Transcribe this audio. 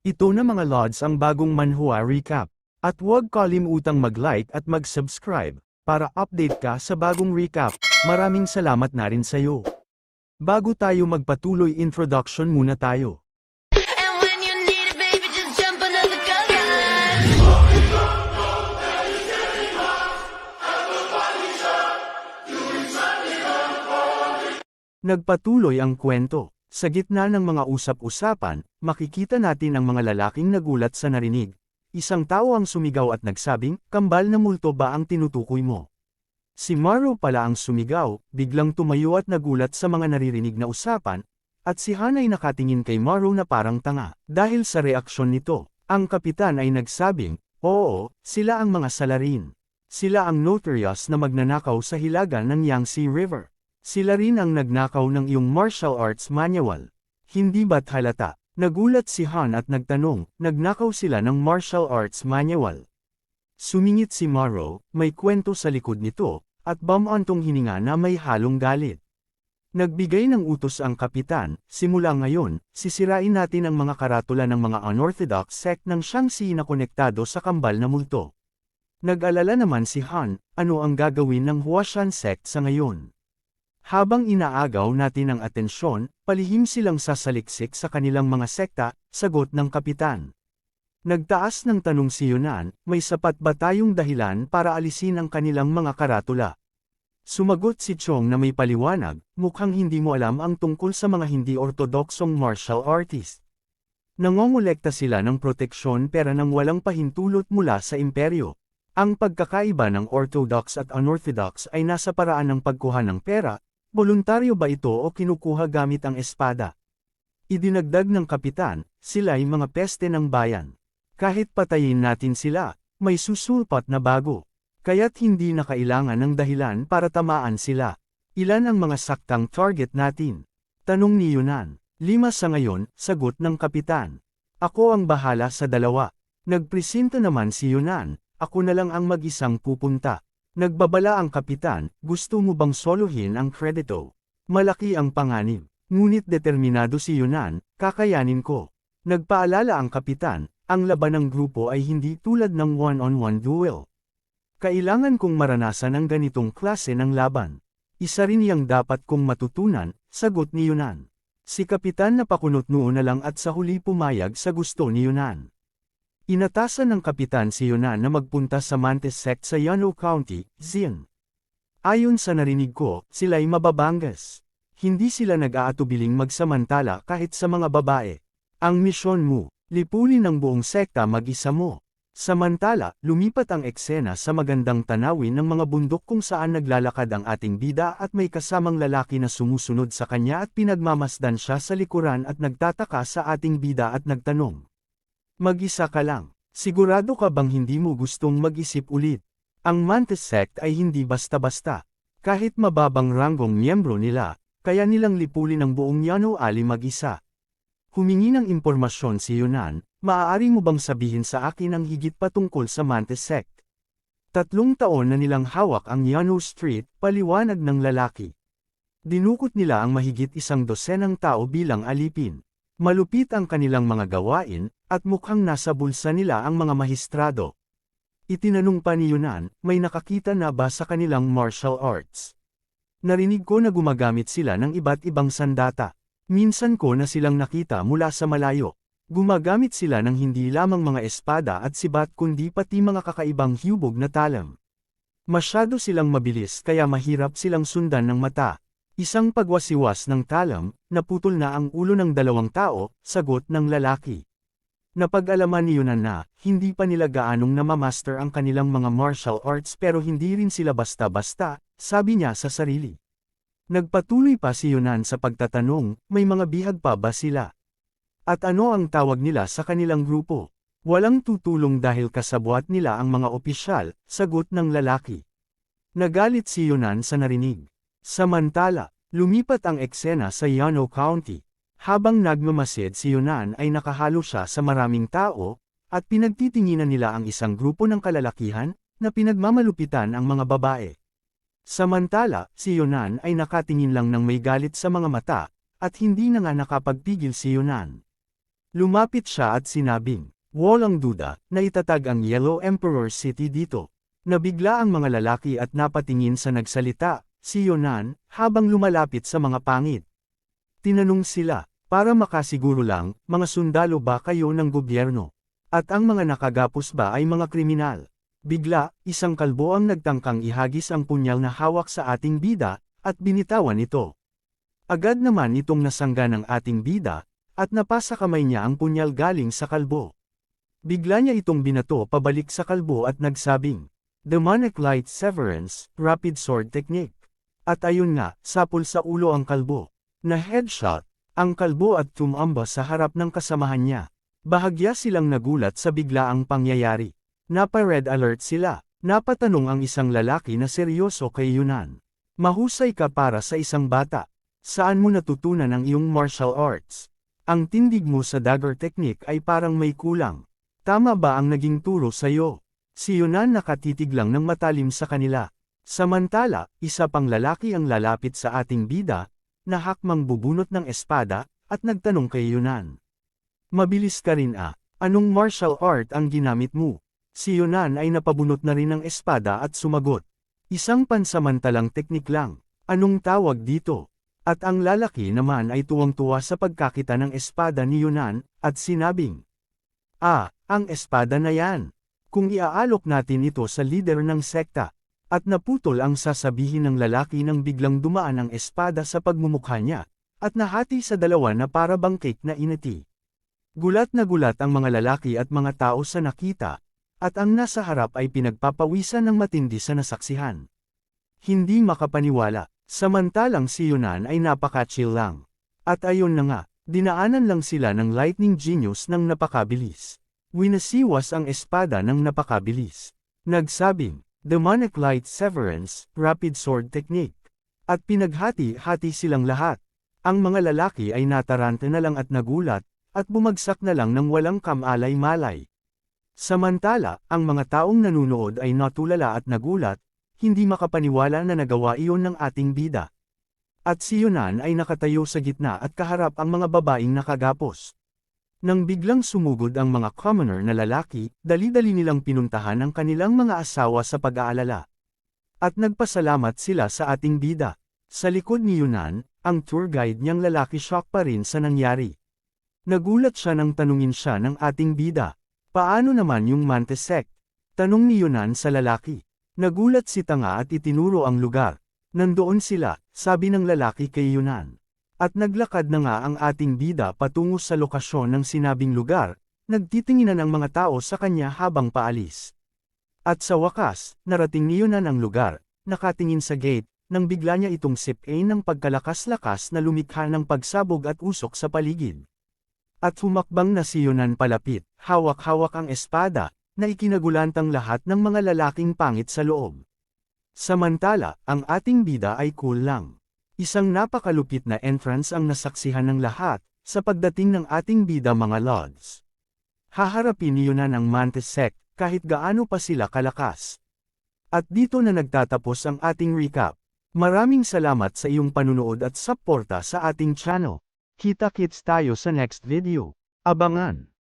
Ito na mga Lods ang bagong manhwa recap. At huwag kalimutang mag-like at mag-subscribe, para update ka sa bagong recap. Maraming salamat na rin sa'yo. Bago tayo magpatuloy, introduction muna tayo. And when you need it, baby, just jump under the covers. Nagpatuloy ang kwento. Sa gitna ng mga usap-usapan, makikita natin ang mga lalaking nagulat sa narinig. Isang tao ang sumigaw at nagsabing, "Kambal na multo ba ang tinutukoy mo?" Si Maro pala ang sumigaw, biglang tumayo at nagulat sa mga naririnig na usapan, at si Han ay nakatingin kay Maro na parang tanga. Dahil sa reaksyon nito, ang kapitan ay nagsabing, "Oo, sila ang mga salarin. Sila ang notorious na magnanakaw sa hilaga ng Yangtze River. Sila rin ang nagnakaw ng iyong martial arts manual. Hindi ba't halata?" Nagulat si Han at nagtanong, "Nagnakaw sila ng martial arts manual?" Sumingit si Maro, may kwento sa likod nito, at bamantong hininga na may halong galit. Nagbigay ng utos ang kapitan, "Simula ngayon, sisirain natin ang mga karatula ng mga unorthodox sect ng Shaanxi na konektado sa kambal na multo." Nag-alala naman si Han, ano ang gagawin ng Huashan sect sa ngayon? Habang inaagaw natin ang atensyon, palihim silang sasaliksik sa kanilang mga sekta, sagot ng kapitan. Nagtaas ng tanong si Yunan, may sapat ba tayong dahilan para alisin ang kanilang mga karatula? Sumagot si Chong na may paliwanag, mukhang hindi mo alam ang tungkol sa mga hindi ortodoksong martial artist. Nangongolekta sila ng proteksyon pera nang walang pahintulot mula sa imperyo. Ang pagkakaiba ng orthodox at unorthodox ay nasa paraan ng pagkuha ng pera, voluntaryo ba ito o kinukuha gamit ang espada? Idinagdag ng kapitan, sila ay mga peste ng bayan. Kahit patayin natin sila, may susulpat na bago. Kaya't hindi na kailangan ng dahilan para tamaan sila. Ilan ang mga saktang target natin? Tanong ni Yunan. 5 sa ngayon, sagot ng kapitan. Ako ang bahala sa 2. Nagpresenta naman si Yunan, ako na lang ang mag-isang pupunta. Nagbabala ang kapitan, gusto mo bang solohin ang kredito? Malaki ang panganib. Ngunit determinado si Yunan, kakayanin ko. Nagpaalala ang kapitan, ang laban ng grupo ay hindi tulad ng one-on-one duel. Kailangan kong maranasan ang ganitong klase ng laban. Isa rin yang dapat kong matutunan, sagot ni Yunan. Si kapitan napakunot noon na lang at sa huli pumayag sa gusto ni Yunan. Inatasan ng kapitan si Yunan na magpunta sa Mantis sect sa Yano County, Xian. Ayon sa narinig ko, sila'y mababangas. Hindi sila nag-aatubiling magsamantala kahit sa mga babae. Ang misyon mo, lipulin ang buong sekta mag-isa mo. Samantala, lumipat ang eksena sa magandang tanawin ng mga bundok kung saan naglalakad ang ating bida at may kasamang lalaki na sumusunod sa kanya at pinagmamasdan siya sa likuran at nagtataka sa ating bida at nagtanong. Mag-isa ka lang. Sigurado ka bang hindi mo gustong mag-isip ulit? Ang Mantis sect ay hindi basta-basta. Kahit mababang ranggong miyembro nila, kaya nilang lipulin ang buong Yano Ali mag-isa. Humingi ng impormasyon si Yunan, maaari mo bang sabihin sa akin ang higit patungkol sa Mantis sect? 3 taon na nilang hawak ang Yano Street, paliwanag ng lalaki. Dinukot nila ang mahigit 100 tao bilang alipin. Malupit ang kanilang mga gawain, at mukhang nasa bulsa nila ang mga mahistrado. Itinanong pa ni Yunan, may nakakita na ba sa kanilang martial arts? Narinig ko na gumagamit sila ng iba't ibang sandata. Minsan ko na silang nakita mula sa malayo. Gumagamit sila ng hindi lamang mga espada at sibat kundi pati mga kakaibang hubog na talam. Masyado silang mabilis kaya mahirap silang sundan ng mata. Isang pagwasiwas ng talam, naputol na ang ulo ng 2 tao, sagot ng lalaki. Napag-alaman ni Yunan na, hindi pa nila gaanong namamaster ang kanilang mga martial arts pero hindi rin sila basta-basta, sabi niya sa sarili. Nagpatuloy pa si Yunan sa pagtatanong, may mga bihag pa ba sila? At ano ang tawag nila sa kanilang grupo? Walang tutulong dahil kasabwat nila ang mga opisyal, sagot ng lalaki. Nagalit si Yunan sa narinig. Samantala, lumipat ang eksena sa Yano County. Habang nagmamasid si Yunan ay nakahalo siya sa maraming tao, at pinagtitinginan nila ang isang grupo ng kalalakihan, na pinagmamalupitan ang mga babae. Samantala, si Yunan ay nakatingin lang ng may galit sa mga mata, at hindi na nga nakapagpigil si Yunan. Lumapit siya at sinabing, walang duda, na itatag ang Yellow Emperor City dito. Nabigla ang mga lalaki at napatingin sa nagsalita, si Yunan, habang lumalapit sa mga pangit. Tinanong sila, para makasiguro lang, mga sundalo ba kayo ng gobyerno? At ang mga nakagapos ba ay mga kriminal? Bigla, isang kalbo ang nagtangkang ihagis ang punyal na hawak sa ating bida, at binitawan ito. Agad naman itong nasangga ng ating bida, at napasa kamay niya ang punyal galing sa kalbo. Bigla niya itong binato pabalik sa kalbo at nagsabing, Demonic Light Severance, Rapid Sword Technique. At ayun nga, sapul sa ulo ang kalbo. Na headshot, ang kalbo at tumamba sa harap ng kasamahan niya. Bahagya silang nagulat sa biglaang pangyayari. Napa-red alert sila. Napatanong ang isang lalaki na seryoso kay Yunan. Mahusay ka para sa isang bata. Saan mo natutunan ang iyong martial arts? Ang tindig mo sa dagger technique ay parang may kulang. Tama ba ang naging turo sa iyo? Si Yunan nakatitig lang ng matalim sa kanila. Samantala, isa pang lalaki ang lalapit sa ating bida, na hakmang bubunot ng espada, at nagtanong kay Yunan. Mabilis ka rin ah, anong martial art ang ginamit mo? Si Yunan ay napabunot na rin ng espada at sumagot. Isang pansamantalang teknik lang, anong tawag dito? At ang lalaki naman ay tuwang-tuwa sa pagkakita ng espada ni Yunan, at sinabing, ang espada na yan. Kung iaalok natin ito sa lider ng sekta, at naputol ang sasabihin ng lalaki nang biglang dumaan ang espada sa pagmumukha niya, at nahati sa dalawa na para bang cake na inati. Gulat na gulat ang mga lalaki at mga tao sa nakita, at ang nasa harap ay pinagpapawisan ng matindi sa nasaksihan. Hindi makapaniwala, samantalang si Yunan ay napaka-chill lang. At ayon na nga, dinaanan lang sila ng lightning genius ng napakabilis. Winasiwas ang espada ng napakabilis. Nagsabing, Demonic Light Severance, Rapid Sword Technique. At pinaghati-hati silang lahat. Ang mga lalaki ay nataranta na lang at nagulat, at bumagsak na lang ng walang kamalay-malay. Samantala, ang mga taong nanunood ay natulala at nagulat, hindi makapaniwala na nagawa iyon ng ating bida. At si Yunan ay nakatayo sa gitna at kaharap ang mga babaeng nakagapos. Nang biglang sumugod ang mga commoner na lalaki, dali-dali nilang pinuntahan ang kanilang mga asawa sa pag-aalala. At nagpasalamat sila sa ating bida. Sa likod ni Yunan, ang tour guide niyang lalaki shock pa rin sa nangyari. Nagulat siya nang tanungin siya ng ating bida. Paano naman yung Mantis sect? Tanong ni Yunan sa lalaki. Nagulat si Tanga at itinuro ang lugar. Nandoon sila, sabi ng lalaki kay Yunan. At naglakad na nga ang ating bida patungo sa lokasyon ng sinabing lugar, nagtitinginan ang mga tao sa kanya habang paalis. At sa wakas, narating ni Yunan ang lugar, nakatingin sa gate, nang bigla niya itong sipain ng pagkalakas-lakas na lumikha ng pagsabog at usok sa paligid. At humakbang na si Yunan palapit, hawak-hawak ang espada, na ikinagulantang lahat ng mga lalaking pangit sa loob. Samantala, ang ating bida ay cool lang. Isang napakalupit na entrance ang nasaksihan ng lahat, sa pagdating ng ating bida mga lords. Haharapin ni Yunan ang Mantis sect, kahit gaano pa sila kalakas. At dito na nagtatapos ang ating recap. Maraming salamat sa iyong panunood at suporta sa ating channel. Kita-kits tayo sa next video. Abangan!